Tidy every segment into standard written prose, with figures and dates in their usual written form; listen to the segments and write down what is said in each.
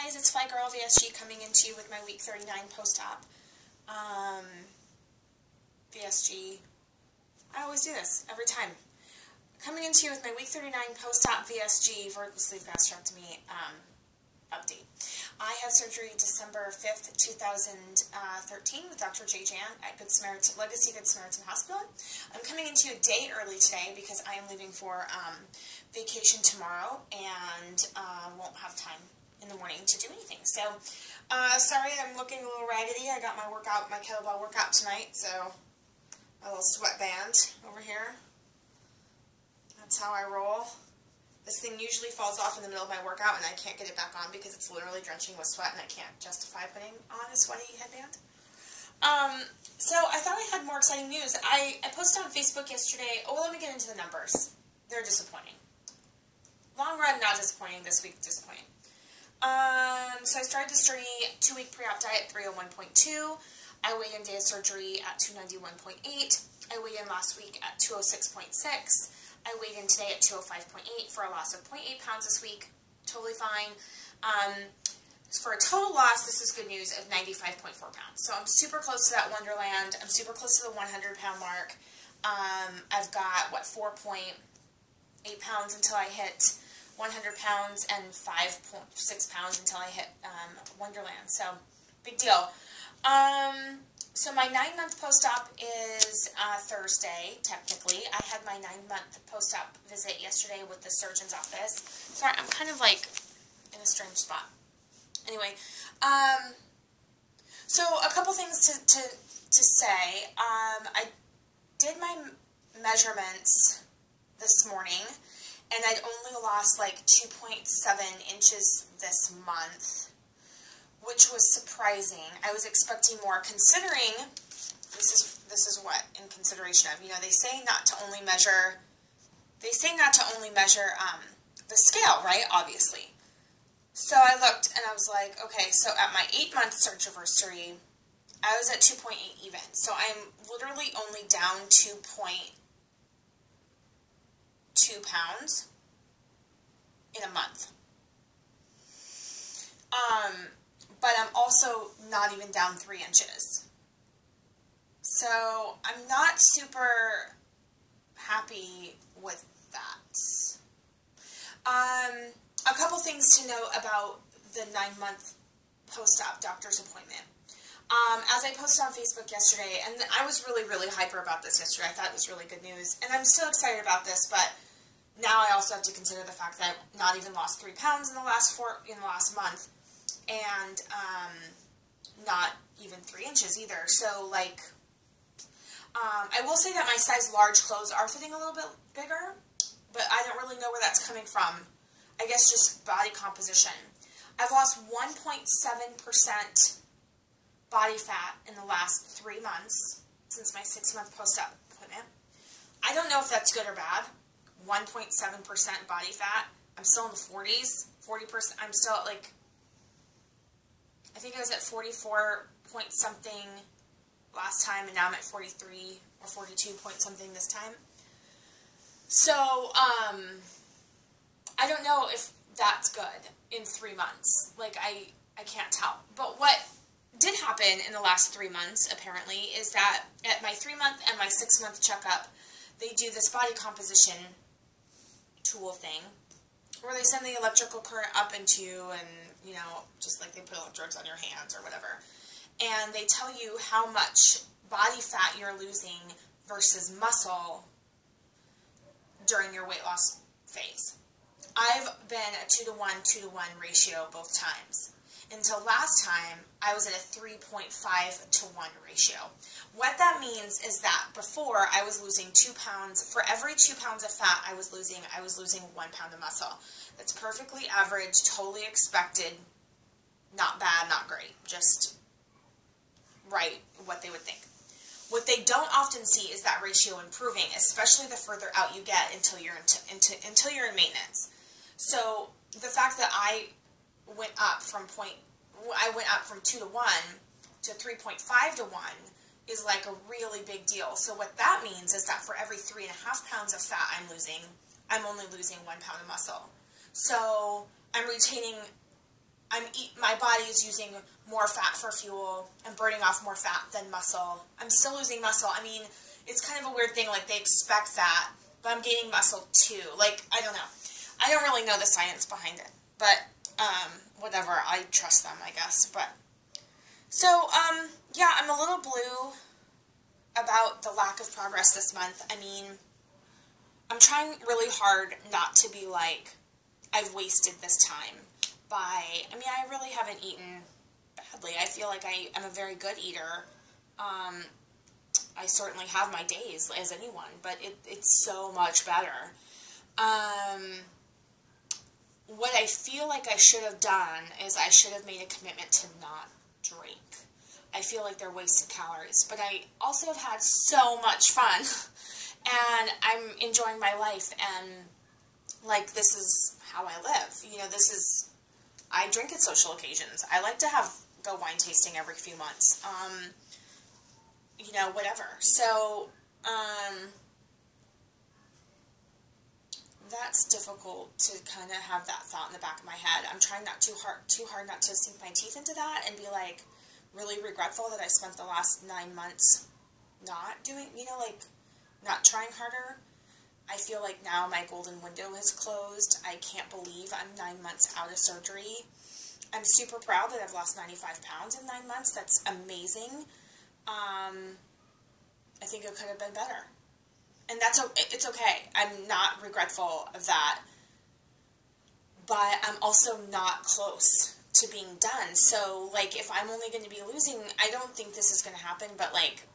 guys, it's FlyeGirl VSG coming into you with my week 39 post-op. VSG. I always do this, every time. Coming into you with my week 39 post-op VSG, vertical sleeve gastrectomy update. I had surgery December 5th, 2013 with Dr. J. Jan at Legacy Good Samaritan Hospital. I'm coming into you a day early today because I am leaving for vacation tomorrow and won't have time in the morning to do anything. So, sorry I'm looking a little raggedy. I got my kettlebell workout tonight, so a little sweatband over here. That's how I roll. This thing usually falls off in the middle of my workout and I can't get it back on because it's literally drenching with sweat and I can't justify putting on a sweaty headband. So I thought I had more exciting news. I posted on Facebook yesterday. Oh, let me get into the numbers. They're disappointing. Long run, not disappointing. This week, disappointing. So I started this journey 2-week pre-op diet, 301.2. I weighed in day of surgery at 291.8. I weighed in last week at 206.6. I weighed in today at 205.8 for a loss of 0.8 pounds this week. Totally fine. For a total loss, this is good news, of 95.4 pounds. So I'm super close to that Wonderland. I'm super close to the 100-pound mark. I've got, what, 4.8 pounds until I hit 100 pounds and 5.6 pounds until I hit Wonderland. So, big deal. So my 9-month post-op is Thursday, technically. I had my 9-month post-op visit yesterday with the surgeon's office. Sorry, I'm kind of like in a strange spot. Anyway, so a couple things to say. I did my measurements this morning, and I'd only lost like 2.7 inches this month, which was surprising. I was expecting more, considering this is what in consideration of. You know, they say not to only measure the scale, right? Obviously. So I looked and I was like, okay, so at my 8-month Surgiversary, I was at 2.8 even. So I'm literally only down 2.2 pounds in a month. But I'm also not even down 3 inches. So I'm not super happy with that. A couple things to note about the 9-month post-op doctor's appointment. As I posted on Facebook yesterday, and I was really, really hyper about this yesterday. I thought it was really good news. And I'm still excited about this, but now I also have to consider the fact that I've not even lost 3 pounds in the last month. And not even 3 inches either. So, like, I will say that my size large clothes are fitting a little bit bigger, but I don't really know where that's coming from. I guess just body composition. I've lost 1.7% body fat in the last 3 months since my 6-month post-op appointment. I don't know if that's good or bad. 1.7% body fat. I'm still in the 40s. 40%. I'm still at, like, I think I was at 44 point something last time, and now I'm at 43 or 42 point something this time. So, I don't know if that's good in 3 months. Like, I can't tell. But what did happen in the last 3 months, apparently, is that at my 3-month and my 6-month checkup, they do this body composition tool thing, where they send the electrical current up into you and, you know, just like they put electrodes on your hands or whatever. And they tell you how much body fat you're losing versus muscle during your weight loss phase. I've been a 2-to-1, 2-to-1 ratio both times. Until last time, I was at a 3.5-to-1 ratio. What that means is that before, I was losing 2 pounds. For every 2 pounds of fat I was losing 1 pound of muscle. That's perfectly average, totally expected, not bad, not great, just right, what they would think. What they don't often see is that ratio improving, especially the further out you get until you're in maintenance. So the fact that I went up from 2-to-1 to 3.5-to-1 is like a really big deal. So what that means is that for every 3.5 pounds of fat I'm losing, I'm only losing 1 pound of muscle. So I'm retaining my body is using more fat for fuel and burning off more fat than muscle. I'm still losing muscle. I mean, it's kind of a weird thing, like they expect that, but I'm gaining muscle too. Like, I don't know. I don't really know the science behind it, but whatever, I trust them, I guess. But so, yeah, I'm a little blue about the lack of progress this month. I mean, I'm trying really hard not to be like, I've wasted this time by, I mean, I really haven't eaten badly. I feel like I am a very good eater. I certainly have my days as anyone, but it's so much better. What I feel like I should have done is I should have made a commitment to not drink. I feel like they're wasted calories, but I also have had so much fun, and I'm enjoying my life, and, like, this is how I live. You know, I drink at social occasions. I like to go wine tasting every few months. You know, whatever. So, that's difficult to kind of have that thought in the back of my head. I'm trying not too hard not to sink my teeth into that and be like really regretful that I spent the last 9 months not doing, you know, like not trying harder. I feel like now my golden window has closed. I can't believe I'm 9 months out of surgery. I'm super proud that I've lost 95 pounds in 9 months. That's amazing. I think it could have been better. And it's okay. I'm not regretful of that. But I'm also not close to being done. So, like, if I'm only going to be losing, I don't think this is going to happen, but, like,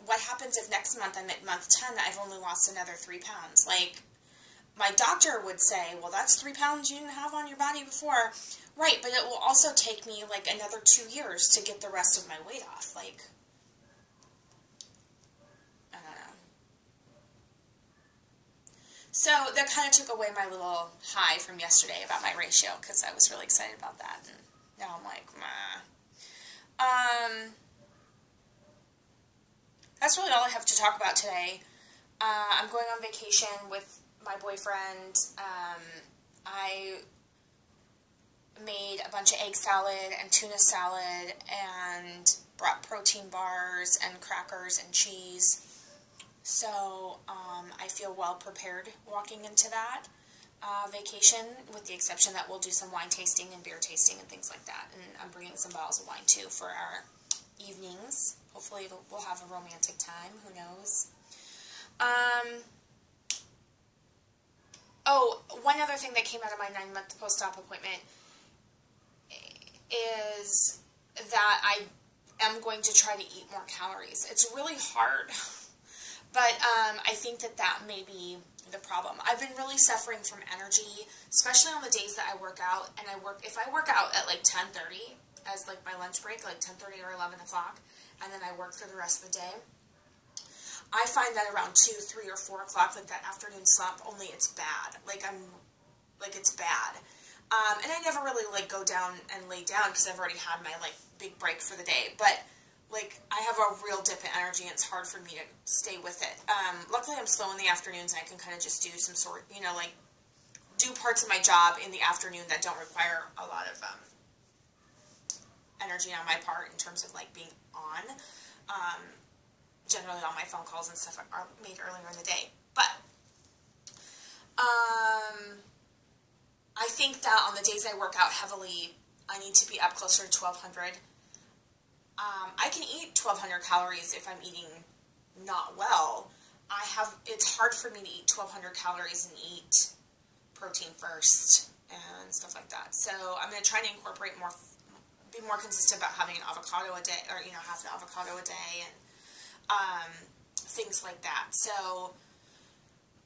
what happens if next month I'm at month 10, I've only lost another 3 pounds? Like, my doctor would say, well, that's 3 pounds you didn't have on your body before. Right, but it will also take me, like, another 2 years to get the rest of my weight off. Like, I don't know. So that kind of took away my little high from yesterday about my ratio, because I was really excited about that. And now I'm like, meh. That's really all I have to talk about today. I'm going on vacation with my boyfriend. I made a bunch of egg salad and tuna salad and brought protein bars and crackers and cheese. So I feel well prepared walking into that vacation, with the exception that we'll do some wine tasting and beer tasting and things like that. And I'm bringing some bottles of wine too for our evenings. Hopefully we'll have a romantic time. Who knows? Oh, one other thing that came out of my 9-month post-op appointment is that I am going to try to eat more calories. It's really hard, but I think that may be the problem. I've been really suffering from energy, especially on the days that I work out, and if I work out at like 10:30 as like my lunch break, like 10:30 or 11 o'clock, and then I work through the rest of the day, I find that around 2, 3, or 4 o'clock, like that afternoon slump, only it's bad. It's bad. And I never really, like, go down and lay down because I've already had my, like, big break for the day. But, like, I have a real dip in energy, and it's hard for me to stay with it. Luckily, I'm slow in the afternoons, and I can kind of just do some sort, you know, like, do parts of my job in the afternoon that don't require a lot of energy on my part in terms of, like, being on. Generally, all my phone calls and stuff are made earlier in the day. But, I think that on the days I work out heavily, I need to be up closer to 1,200. I can eat 1,200 calories if I'm eating not well. It's hard for me to eat 1,200 calories and eat protein first and stuff like that. So I'm going to try to incorporate be more consistent about having an avocado a day, or, you know, half an avocado a day, and things like that. So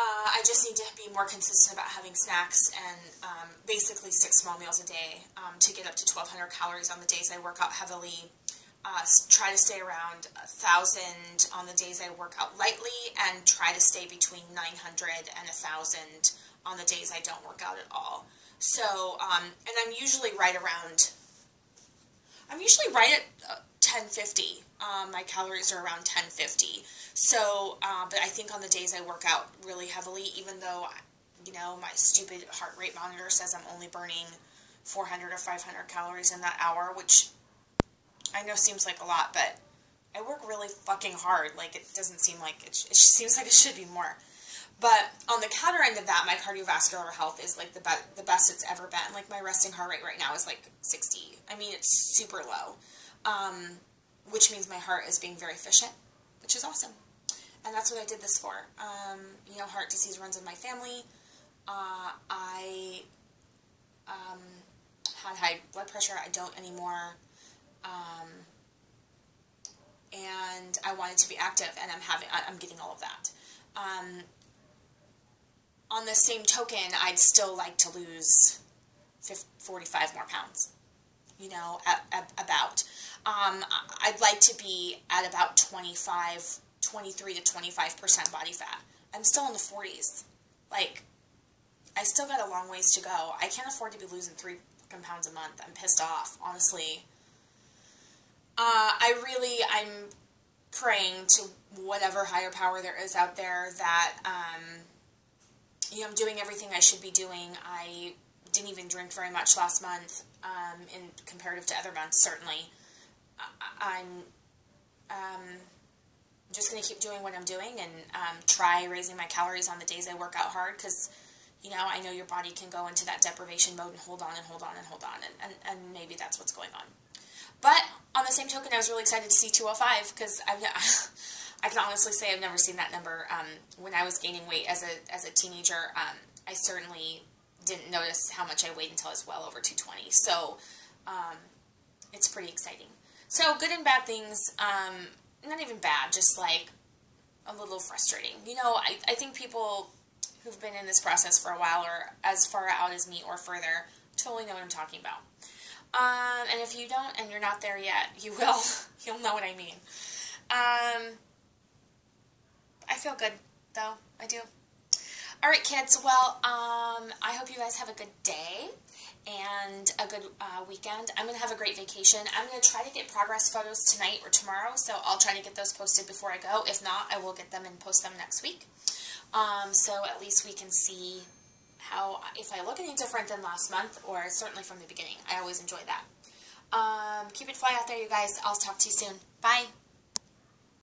I just need to be more consistent about having snacks and basically 6 small meals a day to get up to 1,200 calories on the days I work out heavily. Try to stay around 1,000 on the days I work out lightly, and try to stay between 900 and 1,000 on the days I don't work out at all. So, and I'm usually right at 1050. My calories are around 1050. So, but I think on the days I work out really heavily, even though, you know, my stupid heart rate monitor says I'm only burning 400 or 500 calories in that hour, which I know seems like a lot, but I work really fucking hard. Like, it doesn't seem like it seems like it should be more. But on the counter end of that, my cardiovascular health is like the best it's ever been. Like, my resting heart rate right now is like 60. I mean, it's super low, which means my heart is being very efficient, which is awesome. And that's what I did this for. You know, heart disease runs in my family. I had high blood pressure. I don't anymore. And I wanted to be active, and I'm getting all of that. On the same token, I'd still like to lose 45 more pounds, you know, about. I'd like to be at about 23 to 25% body fat. I'm still in the 40s. Like, I still got a long ways to go. I can't afford to be losing 3 fucking pounds a month. I'm pissed off, honestly. I'm praying to whatever higher power there is out there that, you know, I'm doing everything I should be doing. I didn't even drink very much last month, in comparative to other months, certainly. I'm just going to keep doing what I'm doing and try raising my calories on the days I work out hard, because, you know, I know your body can go into that deprivation mode and hold on and hold on and hold on, and maybe that's what's going on. But on the same token, I was really excited to see 205, because I can honestly say I've never seen that number. When I was gaining weight as a teenager, I certainly didn't notice how much I weighed until I was well over 220. So it's pretty exciting. So good and bad things, not even bad, just like a little frustrating. You know, I think people who've been in this process for a while, or as far out as me or further, totally know what I'm talking about. And if you don't and you're not there yet, you will. You'll know what I mean. I feel good, though. I do. All right, kids. Well, I hope you guys have a good day and a good weekend. I'm going to have a great vacation. I'm going to try to get progress photos tonight or tomorrow, so I'll try to get those posted before I go. If not, I will get them and post them next week. So at least we can see how, if I look any different than last month, or certainly from the beginning. I always enjoy that. Keep it fly out there, you guys. I'll talk to you soon. Bye.